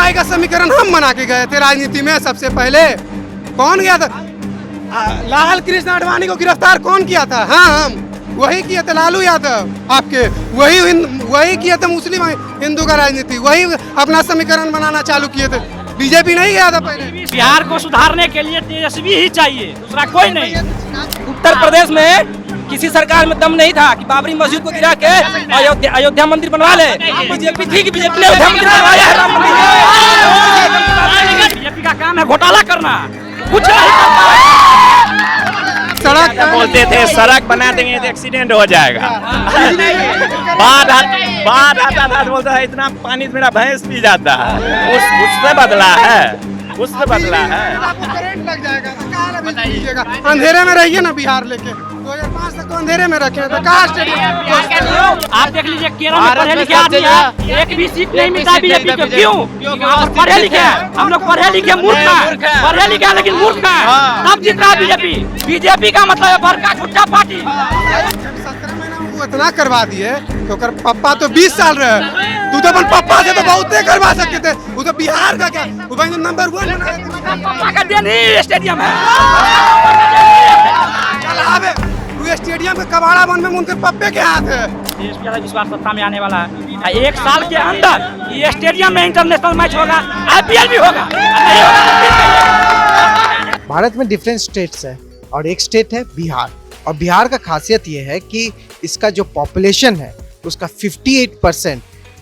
महंगाई का समीकरण हम बना के गए थे राजनीति में सबसे पहले। कौन गया था? लाल कृष्ण आडवाणी को गिरफ्तार कौन किया था? हाँ, हम वही किए थे। लालू यादव आपके वही किए थे। मुस्लिम हिंदू का राजनीति वही अपना समीकरण बनाना चालू किए थे। बीजेपी नहीं गया था पहले। बिहार को सुधारने के लिए तेजस्वी ही चाहिए, दूसरा कोई नहीं। उत्तर प्रदेश में किसी सरकार में दम नहीं था कि बाबरी मस्जिद को गिरा के अयोध्या मंदिर बनवा ले। बीजेपी थी कि बीजेपी ने अयोध्या मंदिर बनवाया है, राम मंदिर। बीजेपी का काम है घोटाला करना, कुछ नहीं करता है। सड़क बोलते थे सड़क बना देंगे तो एक्सीडेंट हो जाएगा। बाढ़ आता था तो बोलता है इतना पानी मेरा भैंस पी जाता है। उससे बदला है, उससे बदला है। करंट लग जाएगा तो कहाँ बताइएगा? अंधेरे में रहिए ना बिहार लेके। 2005 तक तो अंधेरे में रखे तो कहाँ स्टेडियम? आप देख लीजिए केरल में पढ़े लिखे आदमी है, एक भी सीट नहीं मिलता बीजेपी को। क्यों? पढ़े लिखे हैं हम लोग, पढ़े लिखे मूर्ख हैं, पढ़े लिखे लेकिन मूर्ख हैं, तब जीत रहा है बीजेपी। बीजेपी का मतलब है बड़का छुट्टा पार्टी। 17 महीना में वो इतना करवा दिए तो कर पप्पा तो 20 साल रहे। तू तो अपन पप्पा से तो बहुते करवा सकते थे। वो तो बिहार का क्या वो नंबर 1 पापा का देन ही स्टेडियम है। स्टेडियम के कबाड़ा बन में उनके पप्पे के हाथ है। देश का विश्वास सत्ता में आने वाला है। 1 साल के अंदर ये स्टेडियम में इंटरनेशनल मैच होगा, IPL भी होगा। भारत में डिफरेंट स्टेट्स है और एक स्टेट है बिहार। और बिहार का खासियत ये है कि इसका जो पॉपुलेशन है उसका 58%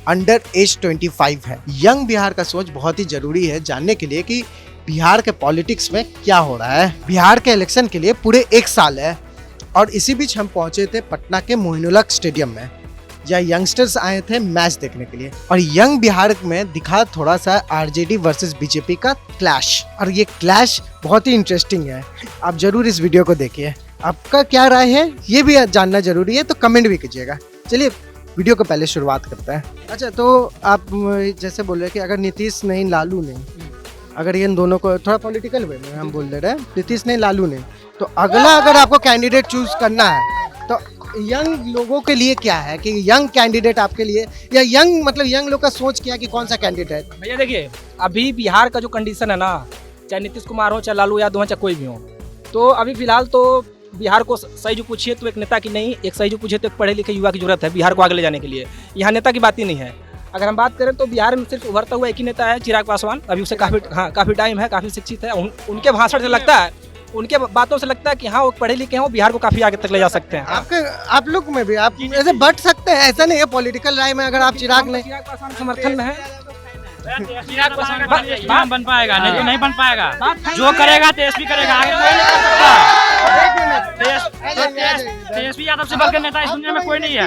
अंडर एज 25 है। यंग बिहार का सोच बहुत ही जरूरी है जानने के लिए कि बिहार के पॉलिटिक्स में क्या हो रहा है। बिहार के इलेक्शन के लिए पूरे 1 साल है और इसी बीच हम पहुंचे थे पटना के मोइनुलहक स्टेडियम में, जहाँ यंगस्टर्स आए थे मैच देखने के लिए। और यंग बिहार में दिखा थोड़ा सा आरजेडी वर्सेस बीजेपी का क्लैश, और ये क्लैश बहुत ही इंटरेस्टिंग है। आप जरूर इस वीडियो को देखिए। आपका क्या राय है ये भी जानना जरूरी है, तो कमेंट भी कीजिएगा। चलिए वीडियो को पहले शुरुआत करते हैं। अच्छा, तो आप जैसे बोल रहे हैं कि अगर नीतीश नहीं लालू नहीं, अगर इन दोनों को थोड़ा पॉलिटिकल वे में हम बोल दे रहे हैं, नीतीश नहीं लालू नहीं, तो अगला अगर आपको कैंडिडेट चूज करना है तो यंग लोगों के लिए क्या है कि यंग कैंडिडेट आपके लिए, या यंग मतलब यंग लोग का सोच क्या है कि कौन सा कैंडिडेट? भैया देखिए, अभी बिहार का जो कंडीशन है ना, चाहे नीतीश कुमार हो, चाहे लालू यादव हो, चाहे कोई भी हो, तो अभी फिलहाल तो बिहार को सही जो पूछिए तो एक नेता की नहीं, एक सही जो पूछिए तो एक पढ़े लिखे युवा की जरूरत है बिहार को आगे ले जाने के लिए। यहाँ नेता की बात ही नहीं है। अगर हम बात करें तो बिहार में सिर्फ उभरता हुआ एक ही नेता है, चिराग पासवान। अभी उसे काफ़ी टाइम है, काफ़ी शिक्षित है। उनके भाषण से लगता है, उनके बातों से लगता है कि हाँ वो पढ़े लिखे हैं, वो बिहार को काफ़ी आगे तक ले जा सकते हैं। आप लोग में भी आप ऐसे बढ़ सकते हैं, ऐसा नहीं है पॉलिटिकल राय में। अगर आप चिराग पासवान समर्थन में है, बन पाएगा, नहीं तो नहीं बन पाएगा। जो करेगा तेजस्वी करेगा, आगे कोई नहीं कर सकता। तेजस्वी यादव से बढ़कर नेता इस दुनिया में कोई नहीं है।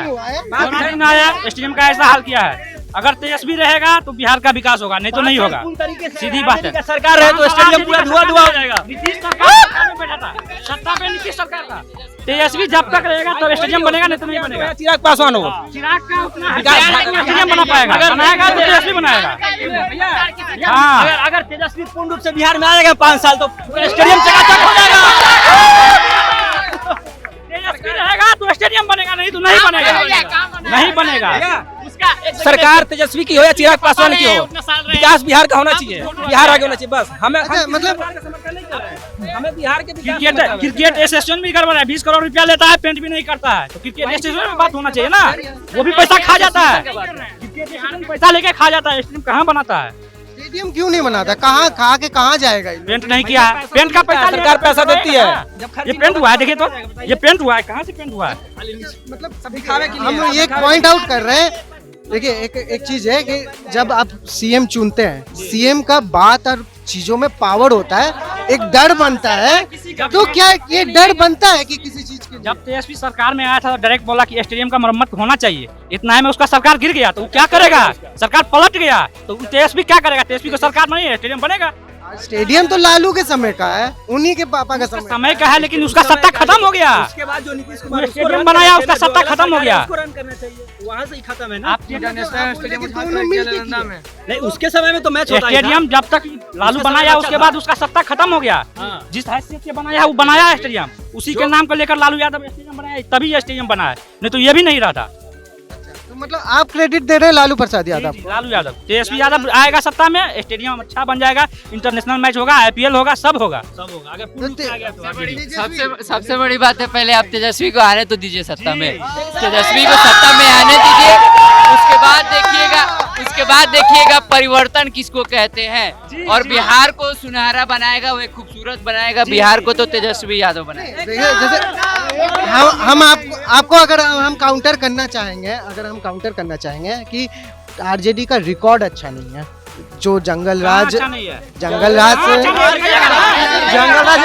स्टेडियम का ऐसा हाल किया है, अगर तेजस्वी रहेगा तो बिहार का विकास होगा, नहीं तो नहीं होगा। सीधी बात है। सरकार रहे तो स्टेडियम पूरा धुआं हो जाएगा। नीतीश सरकार में बैठा था, सत्ता पे नीतीश सरकार था। तेजस्वी जब तक रहेगा तब स्टेडियम बनेगा, नहीं तो नहीं बनेगा। चिराग पासवान होगा, चिराग का उतना स्टेडियम बना पाएगा, बनाएगा तो तेजस्वी बनाएगा। हाँ, अगर तेजस्वी पूर्ण रूप से बिहार में आएगा 5 साल तो स्टेडियम चकाचक हो जाएगा। तेजस्वी रहेगा तो स्टेडियम बनेगा, नहीं तो नहीं बनेगा, नहीं बनेगा। सरकार तेजस्वी की हो या चिराग पासवान की हो, विकास बिहार का होना चाहिए, बिहार आगे होना चाहिए बस। हमें मतलब हमें बिहार के क्रिकेट एसोसिएशन भी गड़बड़ है। 20 करोड़ रुपया लेता है, पेंट भी नहीं करता है, तो क्रिकेट एसोसिएशन में बात होना चाहिए ना। वो भी पैसा खा जाता है, क्रिकेट एसोसिएशन पैसा लेके खा जाता है। स्टेडियम कहाँ बनाता है? स्टेडियम क्यों नहीं बनाता? कहाँ खा के कहाँ जाएगा? पेंट नहीं किया है, पेंट का पैसा सरकार पैसा देती है। ये पेंट हुआ है, देखिए तो ये पेंट हुआ है, कहाँ से पेंट हुआ है? मतलब दिखावे के लिए हम ये पॉइंट आउट कर रहे हैं। देखिए एक चीज है कि जब आप सीएम चुनते हैं, सीएम का बात और चीजों में पावर होता है, एक डर बनता है। तो क्या ये डर बनता है कि किसी चीज के? जब तेजस्वी सरकार में आया था तो डायरेक्ट बोला कि स्टेडियम का मरम्मत होना चाहिए। इतना है में उसका सरकार गिर गया तो वो क्या करेगा? सरकार पलट गया तो तेजस्वी क्या करेगा? तेजस्वी को सरकार नहीं है, स्टेडियम बनेगा। स्टेडियम तो लालू के समय का है, उन्हीं के पापा का समय का है, लेकिन उसका सत्ता खत्म हो गया। उसके बाद जो नीतीश कुमार स्टेडियम बनाया, उसका सत्ता खत्म हो गया। वहाँ से ही खत्म है ना। नहीं, उसके समय में तो मैच होता स्टेडियम जब तक लालू बनाया उसके बाद उसका सत्ता खत्म हो गया। जिस हैसियत से बनाया वो बनाया स्टेडियम, उसी के नाम को लेकर लालू यादव स्टेडियम बनाया, तभी ये स्टेडियम बना है, नहीं तो ये भी नहीं रहा था। मतलब आप क्रेडिट दे रहे हैं लालू प्रसाद यादव को? लालू यादव, तेजस्वी यादव आएगा सत्ता में, स्टेडियम अच्छा बन जाएगा, इंटरनेशनल मैच होगा, IPL होगा, सब होगा। अगर पूर्ण रूप से आ गया तो सबसे बड़ी बात है, पहले आप तेजस्वी को आने तो दीजिए सत्ता में, तेजस्वी को सत्ता में आने दीजिए, उसके बाद देखिएगा परिवर्तन किसको कहते हैं, और बिहार को सुनहरा बनाएगा, वो खूबसूरत बनाएगा बिहार को, तो तेजस्वी यादव बनाएगा। देखिए जैसे हम आपको अगर हम काउंटर करना चाहेंगे कि आरजेडी का रिकॉर्ड अच्छा नहीं है, जो जंगल राज अच्छा नहीं है। जंगल राज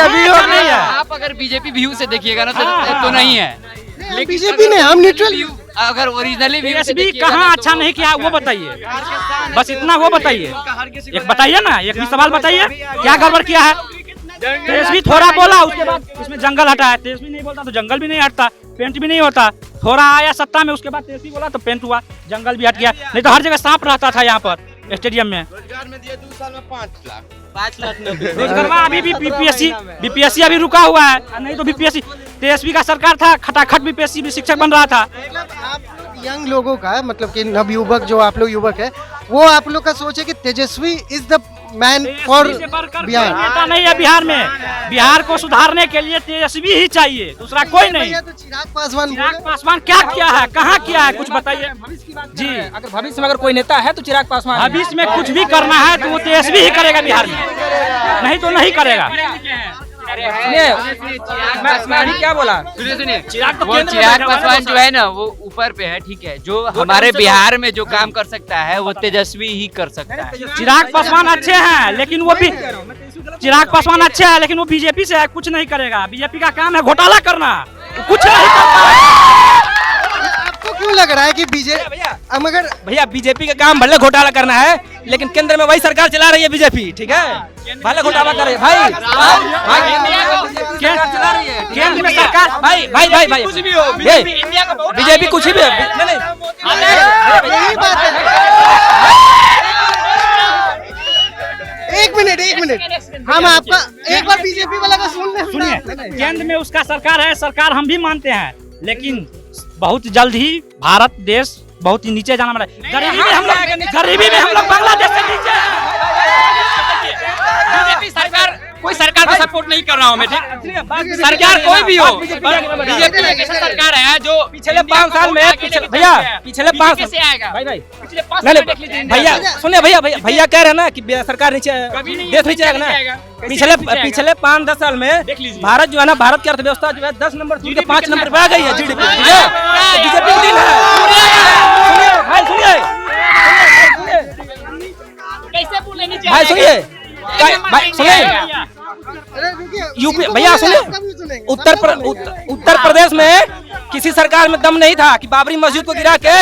अभी और नहीं है। आप अगर बीजेपी व्यू से देखिएगा ना तो नहीं है, लेकिन बीजेपी ने हम न्यूट्रल, अगर ओरिजिनली तेजस्वी कहाँ अच्छा नहीं किया वो बताइए, बस इतना वो बताइए, एक बताइए ना, एक भी सवाल बताइए क्या गड़बड़ किया है। तेजस्वी थोड़ा बोला, उसके बाद उसमें जंगल हटाया, तेजस्वी नहीं बोलता तो जंगल भी नहीं हटता, पेंट भी नहीं होता, थोड़ा आया सत्ता में, उसके बाद तेजस्वी बोला तो पेंट हुआ, जंगल भी हट गया, नहीं तो हर जगह सांप रहता था यहाँ पर स्टेडियम में। रोजगार में दिए 2 साल में 5 लाख रोजगार अभी भी बीपीएससी अभी रुका हुआ है, नहीं तो बीपीएससी तेजस्वी का सरकार था, खटाखट बीपीएससी भी शिक्षक बन रहा था। आप यंग लोगों का मतलब कि नवयुवक जो आप लोग युवक है, वो आप लोग का सोच है कि Tejashwi is the man for Bihar. नेता नहीं है बिहार में, बिहार को सुधारने के लिए तेजस्वी ही चाहिए, दूसरा कोई नहीं। तो चिराग पासवान क्या किया है, कहाँ किया है, कुछ बताइए जी। अगर भविष्य में अगर कोई नेता है तो चिराग पासवान है। भविष्य में कुछ भी करना है तो वो तेजस्वी ही करेगा बिहार में, नहीं तो नहीं करेगा। सुनिए क्या बोला, सुनिए चिराग वो चिराग पासवान जो है ना वो ऊपर पे है, ठीक है, जो हमारे बिहार में जो काम कर सकता है वो तेजस्वी ही कर सकता है। चिराग पासवान अच्छे हैं लेकिन वो भी बीजेपी से है, कुछ नहीं करेगा। बीजेपी का काम है घोटाला करना, कुछ नहीं करता। आपको क्यों लग रहा है कि बीजेपी मगर भैया बीजेपी का काम भले घोटाला करना है, लेकिन केंद्र में वही सरकार चला रही है बीजेपी, ठीक है, भले घोटाला करे भाई, केंद्र में सरकार भाई कुछ भी हो, बीजेपी कुछ भी यही बात है। एक मिनट हम आपका एक बार बीजेपी वाला का सुनिए, केंद्र में उसका सरकार है, सरकार हम भी मानते हैं, लेकिन बहुत जल्द ही भारत देश बहुत ही नीचे जाना पड़ा है। गरीबी में हम लोग बांग्लादेश से नीचे बीजेपी सरकार, कोई सरकार को सपोर्ट नहीं कर रहा हूँ मैं, ठीक, सरकार कोई भी हो, बीजेपी एक ऐसा सरकार है जो पिछले 5 साल में भैया पिछले 5 कैसे आएगा भाई भैया सुनिए भैया कह रहे हैं ना कि सरकार नीचे देश नीचे आएगा ना। पिछले 5-10 साल में भारत जो है ना, भारत की अर्थव्यवस्था जो है 10 नंबर से 5 नंबर पे आ गई है जीडीपी, बीजेपी की दिन है भाई, सुनिए भाई सुनिए यूपी भैया सुनिए, उत्तर प्रदेश में किसी सरकार में दम नहीं था कि बाबरी मस्जिद को गिरा के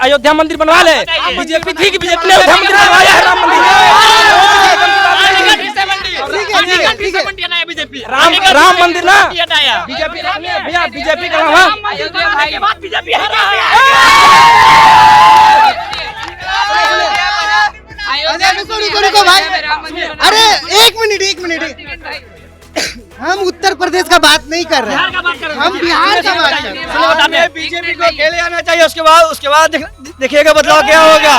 अयोध्या मंदिर बनवा ले। बीजेपी थी कि बीजेपी ने अयोध्या मंदिर बनवाया है, राम मंदिर, राम मंदिर ना बीजेपी भैया, बीजेपी का रुको भाई, अरे एक मिनट हम उत्तर प्रदेश का बात नहीं कर रहे हैं, हम बिहार का बात कर रहे हैं। बीजेपी को अकेले आना चाहिए, उसके बाद देखिएगा बदलाव क्या होगा।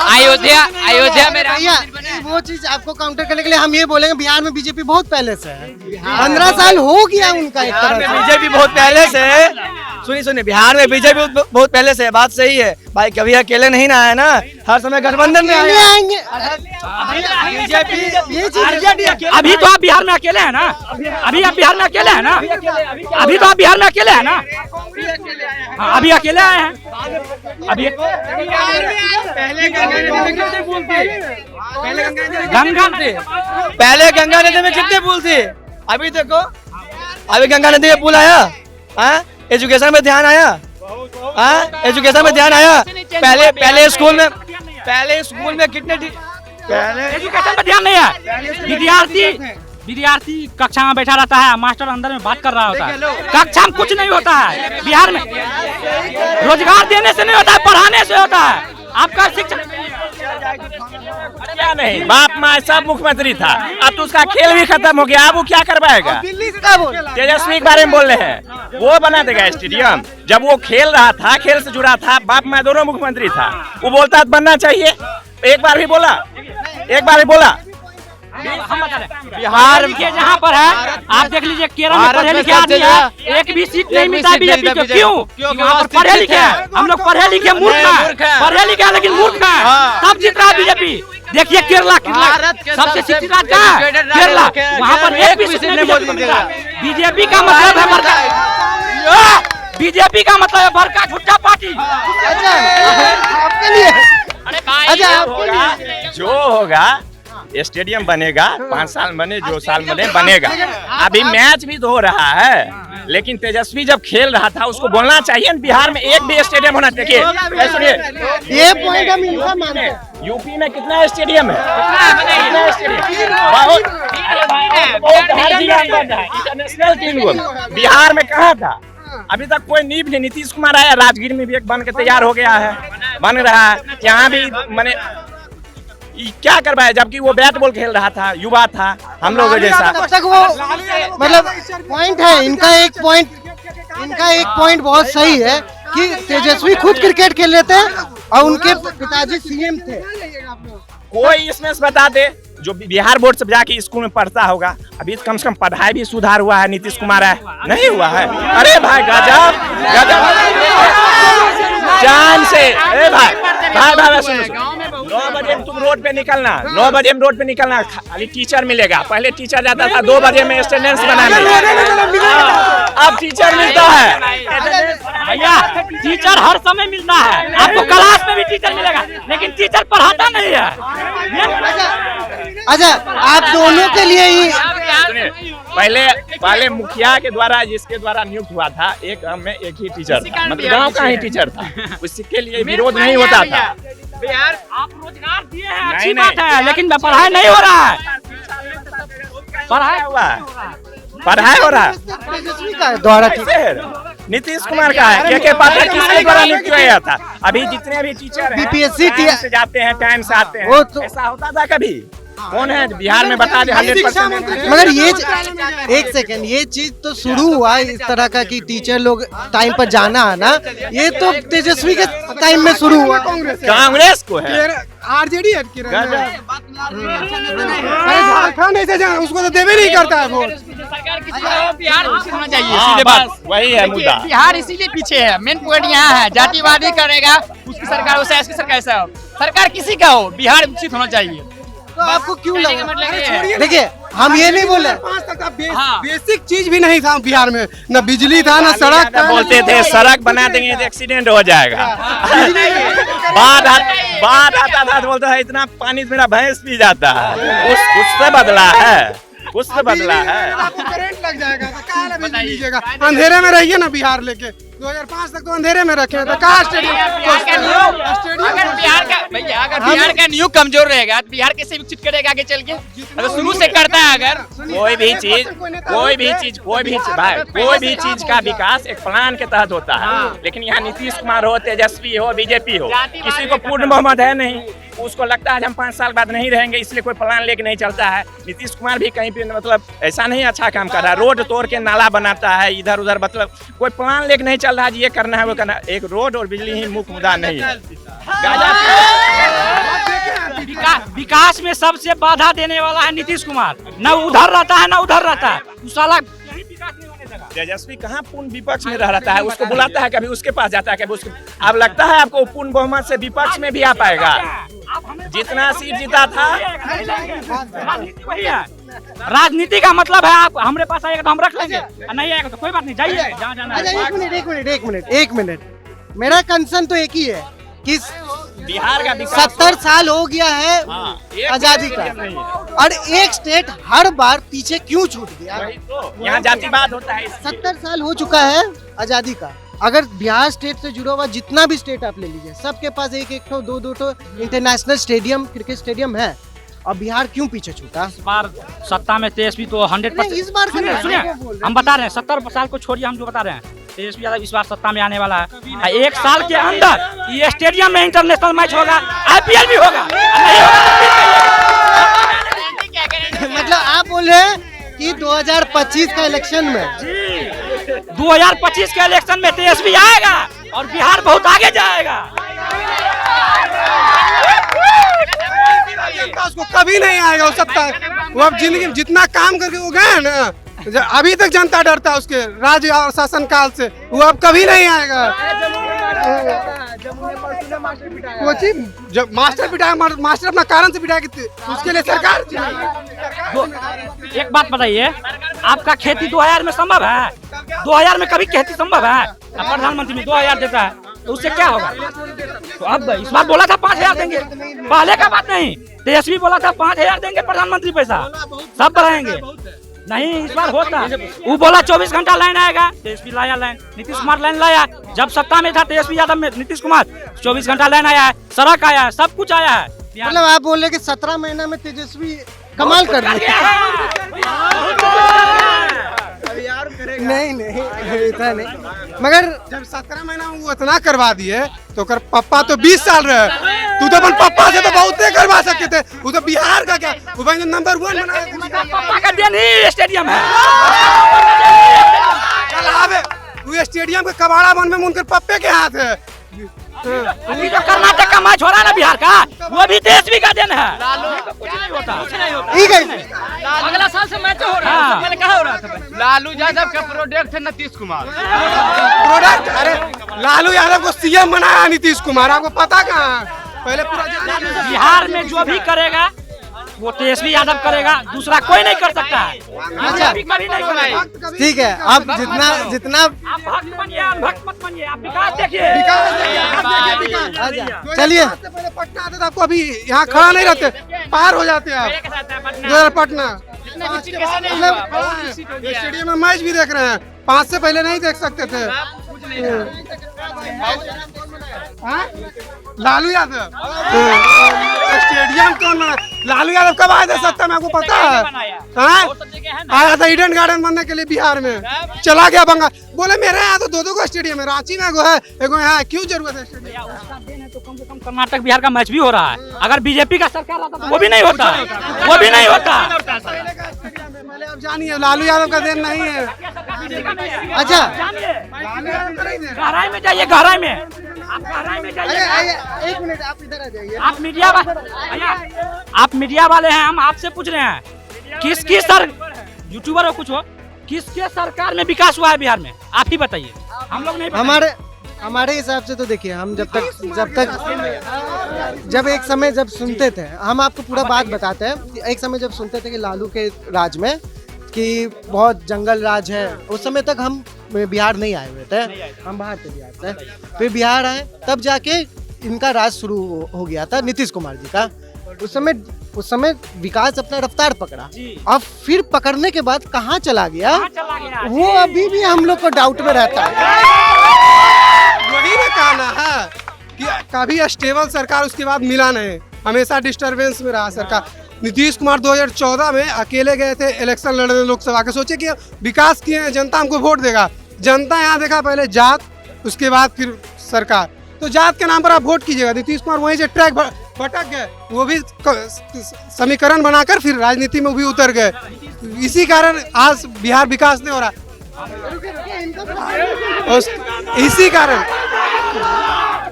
अयोध्या में भैया वो चीज आपको काउंटर करने के लिए हम ये बोलेंगे, बिहार में बीजेपी बहुत पहले से है, 15 साल हो गया उनका एक तरह से। बीजेपी बहुत पहले से है, सुनिए बिहार में बीजेपी बहुत पहले से है, बात सही है भाई, कभी अकेले नहीं ना आया ना, हर समय गठबंधन में आएंगे। अभी तो आप बिहार में अकेले हैं ना, अभी आप बिहार में अकेले हैं ना, अभी तो आप बिहार में अकेले हैं ना, अभी अकेले आए हैं। अभी पहले गंगा नदी में कितने पुल थे, अभी देखो, अभी गंगा नदी में पुल आया, एजुकेशन में ध्यान आया, एजुकेशन में ध्यान आया। पहले स्कूल में कितने एजुकेशन में ध्यान नहीं है। विद्यार्थी कक्षा में बैठा रहता है, मास्टर अंदर में बात कर रहा होता है, कक्षा में कुछ नहीं होता है। बिहार में रोजगार देने से नहीं होता है, पढ़ाने से होता है। आपका शिक्षा क्या नहीं, बाप माँ सब मुख्यमंत्री था, अब तो उसका खेल भी खत्म हो गया, अब वो क्या करवाएगा? तेजस्वी के बारे में बोल रहे हैं, वो बना देगा स्टेडियम। जब वो खेल रहा था, खेल से जुड़ा था, बाप माँ दोनों मुख्यमंत्री था, वो बोलता बनना चाहिए। एक बार भी बोला, एक बार भी बोला। हम बता रहे बिहार के जहाँ पर है, आप देख लीजिए केरल में पढ़े लिखे आदमी है, एक भी सीट नहीं मिलता बीजेपी को। क्यों? क्योंकि वहाँ पर पढ़े लिखे हैं, हम लोग पढ़े लिखे मूर्ख हैं, पढ़े लिखे हैं लेकिन मूर्ख हैं, तब जीत रहा है बीजेपी। देखिए केरला सबसे शिक्षित राज्य है केरला, वहाँ पर एक भी सीट नहीं मिलता। बीजेपी का मतलब है बड़का, बीजेपी का मतलब है बड़का झूठा पार्टी। आपके लिए जो होगा स्टेडियम बनेगा, 5 साल बने, जो साल बने बनेगा। अभी मैच भी तो हो रहा है, लेकिन तेजस्वी जब खेल रहा था उसको बोलना चाहिए बिहार में एक भी स्टेडियम होना चाहिए। सुनिए, ये पॉइंट हम इनका मानते हैं। यूपी में कितना स्टेडियम है? इंटरनेशनल टीम बिहार में कहाँ था? अभी तक कोई नींव नहीं। नीतीश कुमार आया, राजगीर में भी एक बन के तैयार हो गया है, बन रहा है। यहाँ भी मैंने क्या करवाया, जबकि वो बैट बॉल खेल रहा था, युवा था हम लोग जैसा। तब तक वो मतलब पॉइंट है इनका, एक पॉइंट बहुत सही है कि तेजस्वी खुद क्रिकेट खेल रहे थे और उनके पिताजी सीएम थे। कोई इसमें से बता दे जो बिहार बोर्ड से जाके स्कूल में पढ़ता होगा, अभी कम से कम पढ़ाई भी सुधार हुआ है। नीतीश कुमार है, नहीं हुआ है? अरे भाई गजब गजब जान से। ए भाई भाई भाई सुनो, 9 बजे तुम रोड पे निकलना, 9 बजे में रोड पे निकलना, खाली टीचर मिलेगा। पहले टीचर जाता था 2 बजे में अटेंडेंस बनाने, अब टीचर मिलता है। भैया टीचर हर समय मिलता है, आपको क्लास में भी टीचर मिलेगा, लेकिन टीचर पढ़ाता नहीं है। अच्छा, आप दोनों के लिए ही पहले मुखिया के द्वारा, जिसके द्वारा नियुक्त हुआ था, एक गांव में एक ही टीचर था, मतलब गांव का ही टीचर था, उसके लिए विरोध नहीं होता था। बिहार आप रोजगार दिए हैं, अच्छी बात है, लेकिन पढ़ाई नहीं हो रहा है। पढ़ाई हुआ है, पढ़ाई हो रहा है। तेजस्वी का द्वारा नीतीश कुमार का है, के पात्र किसके द्वारा नियुक्त किया गया था? अभी जितने भी टीचर हैं, बीपीएससी टाइम से जाते हैं, टाइम से आते वो हैं, तो ऐसा होता था कभी? कौन है बिहार में बता दे? 100%। मगर ये एक सेकंड, ये चीज तो शुरू हुआ इस तरह का कि टीचर लोग टाइम पर जाना आना, ये तो तेजस्वी के टाइम में शुरू हुआ। कांग्रेस को है, आरजेडी है, झारखंड ऐसे उसको तो देवे नहीं करता है वोट। बिहार होना चाहिए, हाँ, सीधे बात। वही है मुद्दा। बिहार इसीलिए पीछे है, मेन पॉइंट यहाँ है, जातिवादी करेगा उसकी सरकार, वैसे ऐसी सरकार, ऐसा सरकार किसी का हो, बिहार विकसित होना चाहिए। तो आपको क्यों लगा? मतलब देखिए, हम ये नहीं बोले, 5 तक का बेसिक चीज भी नहीं था बिहार में, न बिजली था, न सड़क था। बोलते थे सड़क बना देंगे तो एक्सीडेंट हो जाएगा। बाढ़ आता था तो बोलता है इतना पानी मेरा भैंस पी जाता है। उससे बदला है, उससे बदला है। आपको करंट लग जाएगा तो कहाँ बिजली लीजिएगा? अंधेरे में रहिए ना बिहार लेके, 2005 तक तो अंधेरे में रखे तो कहाँ स्टेडियम? अगर बिहार का न्यू कमजोर रहेगा तो बिहार कैसे विकसित करेगा आगे चल के? अगर शुरू से करता है, अगर कोई भी चीज का विकास एक प्लान के तहत होता है, लेकिन यहाँ नीतीश कुमार हो, तेजस्वी हो, बीजेपी हो, किसी को पूर्ण बहुमत है नहीं। उसको लगता है हम 5 साल बाद नहीं रहेंगे, इसलिए कोई प्लान लेके नहीं चलता है। नीतीश कुमार भी कहीं पे मतलब ऐसा नहीं अच्छा काम कर रहा है, रोड तोड़ के नाला बनाता है इधर उधर, मतलब कोई प्लान लेके नहीं चल रहा है, ये करना है वो करना है। एक रोड और बिजली ही मुख्य मुद्दा नहीं है। विकास में सबसे बाधा देने वाला है नीतीश कुमार, न उधर रहता है न उधर रहता है। साला तेजस्वी कहाँ पूर्ण विपक्ष में रह रहता है, उसको बुलाता है, कभी उसके पास जाता है, कभी उसके। अब लगता है आपको पूर्ण बहुमत से विपक्ष में भी आ पाएगा? जितना सीट जीता था, वही है। राजनीति का मतलब है आप हमारे पास आएगा तो हम रख लेंगे, नहीं आएगा तो कोई बात नहीं, जाइए जहाँ जाना है। अच्छा, एक मिनट, मेरा कंसर्न तो एक ही है कि बिहार का 70 साल हो गया है आजादी का, और एक स्टेट हर बार पीछे क्यों छूट गया? तो यहाँ जातिवाद होता है। 70 साल हो चुका है आजादी का। अगर बिहार स्टेट से जुड़ा हुआ जितना भी स्टेट आप ले लीजिए, सबके पास एक ठो 2 इंटरनेशनल स्टेडियम, क्रिकेट स्टेडियम है, और बिहार क्यों पीछे छूटा? इस बार सत्ता में तेजस्वी तो 100%। इस बार सुनिए, हम बता रहे हैं 70 साल को छोड़िए, हम जो बता रहे हैं तेजस्वी यादव इस बार सत्ता में आने वाला है। 1 साल के अंदर ये स्टेडियम में इंटरनेशनल मैच होगा, IPL भी होगा। 2025 का इलेक्शन में 2025 के इलेक्शन में तेजस्वी आएगा और बिहार बहुत आगे जाएगा। उसको कभी नहीं आएगा हो सकता है। वो अब जिंदगी में जितना काम करके वो गए ना, अभी तक जनता डरता है उसके राज्य और शासन काल से। वो अब कभी नहीं आएगा। वो चीज जब मास्टर पिटाया, मास्टर अपना कारण से पिटाया, उसके लिए सरकार एक बात बताइए, आपका खेती 2000 में संभव है? 2000 में कभी खेती संभव है? प्रधानमंत्री में 2000 देता है तो उससे क्या होगा? तो अब इस बार बोला था 5000 देंगे, पहले का बात नहीं। तेजस्वी बोला था 5000 देंगे प्रधानमंत्री, पैसा सब बढ़ाएंगे, नहीं इस बार होता। वो बोला 24 घंटा लाइन आएगा, तेजस्वी लाया लाइन, नीतीश कुमार लाइन लाया। जब सत्ता में था तेजस्वी यादव में नीतीश कुमार, 24 घंटा लाइन आया है, सड़क आया है, सब कुछ आया है। मतलब आप बोल रहे कि 17 महीना में तेजस्वी कमाल कर दिया। नहीं इतना नहीं, मगर जब 17 महीना में वो इतना करवा दिए तो कर पप्पा तो 20 साल रहे। तू तो अपन पप्पा से तो बहुत करवा सकते थे। वो तो बिहार का क्या, वो भाई नंबर 1 बनाया। पापा का देन ही स्टेडियम है। वो स्टेडियम के कबाड़ा बन में उनके पप्पे के हाथ है। अभी तो कर्नाटक का मैच हो रहा है ना बिहार का, वो भी तेजस्वी का देन है। कुछ नहीं होता। ठीक है, अगला साल से मैच हो रहा है। पहले कहाँ हो रहा था? लालू यादव का प्रोडक्ट है नीतीश कुमार। प्रोडक्ट, अरे लालू यादव को सीएम बनाया नीतीश कुमार, आपको पता कहाँ? पहले पूरा बिहार में जो भी करेगा वो तेजस्वी यादव करेगा, दूसरा कोई नहीं कर सकता है। अच्छा, कभी नहीं करेगा। ठीक है। आप जितना आप भक्त बनिए, अनभक्त मत बनिए, आप विकास देखिए। चलिए, पहले पटना आते थे, आपको अभी यहाँ खड़ा नहीं रहते, पार हो जाते आप पटना। स्टेडियम में मैच भी देख रहे हैं, 5 से पहले नहीं देख सकते थे। लालू यादव स्टेडियम कौन बना? लालू यादव कब आया था सत्ता में, आपको पता है? आया था ईडन गार्डन बनने के लिए बिहार में, चला गया बंगाल। बोले मेरे यहाँ तो 2-2 का स्टेडियम है, रांची में एगो है, एगो यहाँ, क्यों जरूरत है स्टेडियम? तो कम से कम कर्नाटक बिहार का मैच भी हो रहा है। अगर बीजेपी का सरकार आता तो वो भी नहीं होता, वो भी नहीं होता। पहले आप जानिए, लालू यादव का देन नहीं है। अच्छा, गहराई में जाइए, गहराई में आप गहराई में जाइए। 1 मिनट आप इधर आ जाइए। आप मीडिया वाले हैं, हम आपसे पूछ रहे हैं, किसकी सर यूट्यूबर हो कुछ हो, किसके सरकार में विकास हुआ है बिहार में? आप ही बताइए, हम लोग नहीं। हमारे हिसाब से तो देखिए, हम जब एक समय जब सुनते थे, हम आपको पूरा बात बताते हैं। एक समय जब सुनते थे कि लालू के राज में कि बहुत जंगल राज है, उस समय तक हम बिहार नहीं आए हुए थे, हम बाहर थे बिहार से। फिर बिहार आए, तब जाके इनका राज शुरू हो गया था नीतीश कुमार जी का। उस समय विकास अपना रफ्तार पकड़ा, अब फिर पकड़ने के बाद कहाँ चला गया वो अभी भी हम लोग को डाउट में रहता है। वही ना कहना है कि कभी स्टेबल सरकार उसके बाद मिला नहीं, हमेशा डिस्टरबेंस में रहा सरकार। नीतीश कुमार 2014 में अकेले गए थे इलेक्शन लड़ने लोकसभा के, सोचे कि विकास किए हैं, जनता हमको वोट देगा। जनता यहाँ देखा पहले जात, उसके बाद फिर सरकार। तो जात के नाम पर आप वोट कीजिएगा। नीतीश कुमार वहीं से ट्रैक भटक गए, वो भी समीकरण बनाकर फिर राजनीति में भी उतर गए। इसी कारण आज बिहार विकास नहीं हो रहा। इसी कारण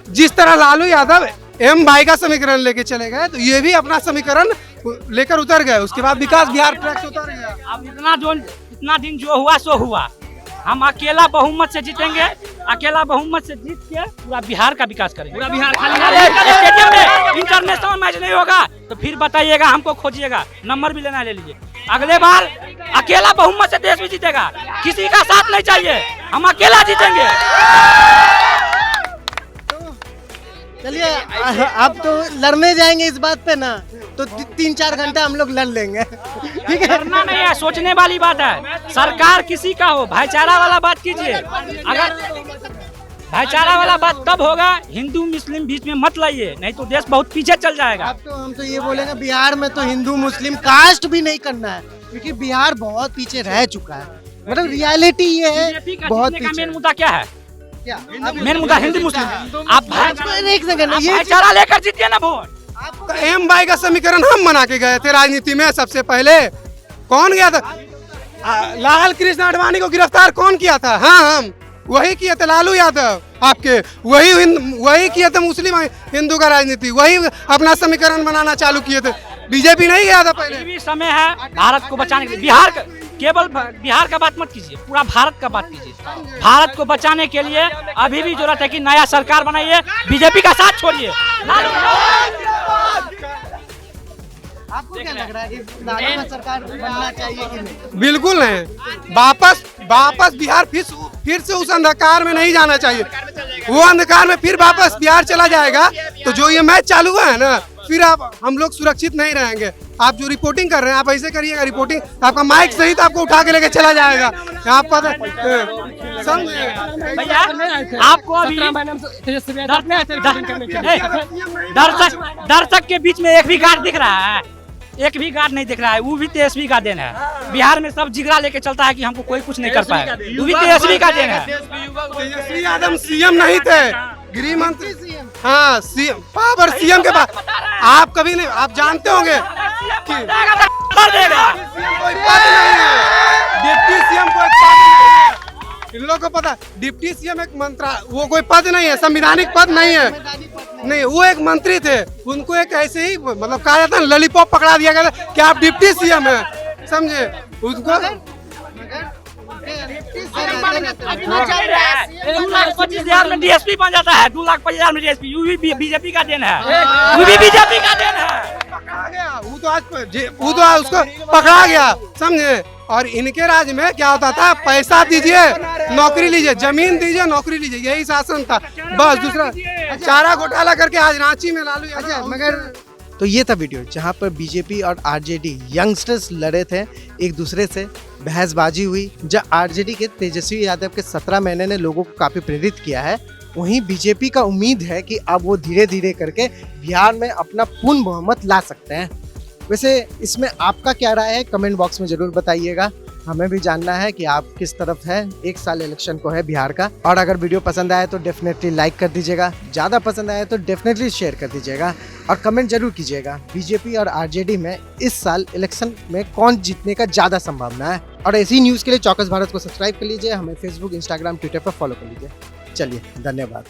जिस तरह लालू यादव एम भाई का समीकरण लेके चले गए, तो ये भी अपना समीकरण लेकर उतर गए। उसके बाद विकास बिहार ट्रैक से उतर गया। अब इतना दिन जो हुआ सो हुआ, हम अकेला बहुमत से जीतेंगे, अकेला बहुमत से जीत के पूरा बिहार का विकास करेंगे। पूरा बिहार स्टेडियम में इंटरनेशनल मैच नहीं होगा तो फिर बताइएगा, हमको खोजिएगा, नंबर भी लेना ले लीजिए। अगले बार अकेला बहुमत से देश भी जीतेगा, किसी का साथ नहीं चाहिए, हम अकेला जीतेंगे। चलिए, अब तो लड़ने जाएंगे इस बात पे ना, तो 3-4 घंटा हम लोग लड़ लेंगे। ठीक है, लड़ना नहीं है, सोचने वाली बात है। सरकार किसी का हो, भाईचारा वाला बात कीजिए। अगर भाईचारा वाला बात तब होगा, हिंदू मुस्लिम बीच में मत लाइए, नहीं तो देश बहुत पीछे चल जाएगा। अब तो हम तो ये बोलेंगे, बिहार में तो हिंदू मुस्लिम कास्ट भी नहीं करना है, क्योंकि बिहार बहुत पीछे रह चुका है। मतलब रियलिटी ये है, बहुत पीछे। मेन मुद्दा क्या है? मेन मुद्दा हिंदू मुस्लिम। आप एक सेकंड, ये भाईचारा लेकर जीतिए ना वोट। एम भाई का समीकरण हम बना के गए थे राजनीति में सबसे पहले। कौन गया था? लाल कृष्ण आडवाणी को गिरफ्तार कौन किया था? हाँ, हम वही किए थे, लालू यादव आपके, वही किए थे मुस्लिम हिंदू का राजनीति, वही अपना समीकरण बनाना चालू किए थे। बीजेपी नहीं गया था पहले। अभी भी समय है भारत को बचाने के लिए। बिहार का, केवल बिहार का बात मत कीजिए, पूरा भारत का बात कीजिए। भारत को बचाने के लिए अभी भी जरूरत है कि नया सरकार बनाइए, बीजेपी का साथ छोड़िए। आपको क्या लग रहा है कि लालू का सरकार बनना चाहिए कि नहीं? बिल्कुल नहीं, वापस बिहार फिर से उस अंधकार में नहीं जाना चाहिए। वो अंधकार में फिर वापस बिहार चला जाएगा तो जो ये मैच चालू हुआ है ना, फिर हम लोग सुरक्षित नहीं रहेंगे। आप जो रिपोर्टिंग कर रहे हैं, आप ऐसे करिएगा रिपोर्टिंग, आपका माइक सहित आपको उठा के लेके चला जाएगा। आप पता भैया, आपको अभी दर्शक के बीच में एक भी गार्ड दिख रहा है? एक भी गार्ड नहीं दिख रहा है। वो भी तेजस्वी का देन है। बिहार में सब जिगरा लेके चलता है कि हमको कोई कुछ नहीं कर पाएगा, वो भी तेजस्वी का देन है। तेजस्वी यादव सीएम नहीं थे, गृह मंत्री। हाँ, पावर सीएम के पास। आप कभी नहीं, आप जानते होंगे कि कोई पद नहीं है, डिप्टी सीएम कोई पद नहीं है। इन लोगों को पता, डिप्टी सीएम एक मंत्रा, वो कोई पद नहीं है, संविधानिक पद नहीं है। नहीं, वो एक मंत्री थे, उनको एक ऐसे ही मतलब कहा जाता है लॉलीपॉप पकड़ा दिया गया था कि आप डिप्टी सीएम है, समझे उनको। 2,25,000 में डीएसपी बन जाता है, 2,25,000 में डीएसपी। वो भी बीजेपी का देन है, वो भी बीजेपी का देन है। पकड़ा गया, वो तो आज उसको पकड़ा गया, समझे। और इनके राज्य में क्या होता था, पैसा दीजिए नौकरी लीजिए, जमीन दीजिए नौकरी लीजिए, यही शासन था बस। दूसरा चारा घोटाला करके आज रांची में लालू यादव। मगर तो ये था वीडियो जहां पर बीजेपी और आरजेडी यंगस्टर्स लड़े थे, एक दूसरे से बहसबाजी हुई। जब आरजेडी के तेजस्वी यादव के 17 महीने ने लोगों को काफी प्रेरित किया है, वहीं बीजेपी का उम्मीद है कि अब वो धीरे धीरे करके बिहार में अपना पूर्ण बहुमत ला सकते हैं। वैसे इसमें आपका क्या राय है, कमेंट बॉक्स में जरूर बताइएगा। हमें भी जानना है कि आप किस तरफ है। एक साल इलेक्शन को है बिहार का। और अगर वीडियो पसंद आए तो डेफिनेटली लाइक कर दीजिएगा, ज़्यादा पसंद आए तो डेफिनेटली शेयर कर दीजिएगा और कमेंट जरूर कीजिएगा बीजेपी और आरजेडी में इस साल इलेक्शन में कौन जीतने का ज़्यादा संभावना है। और ऐसी न्यूज़ के लिए चौकस भारत को सब्सक्राइब कर लीजिए, हमें फेसबुक, इंस्टाग्राम, ट्विटर पर फॉलो कर लीजिए। चलिए, धन्यवाद।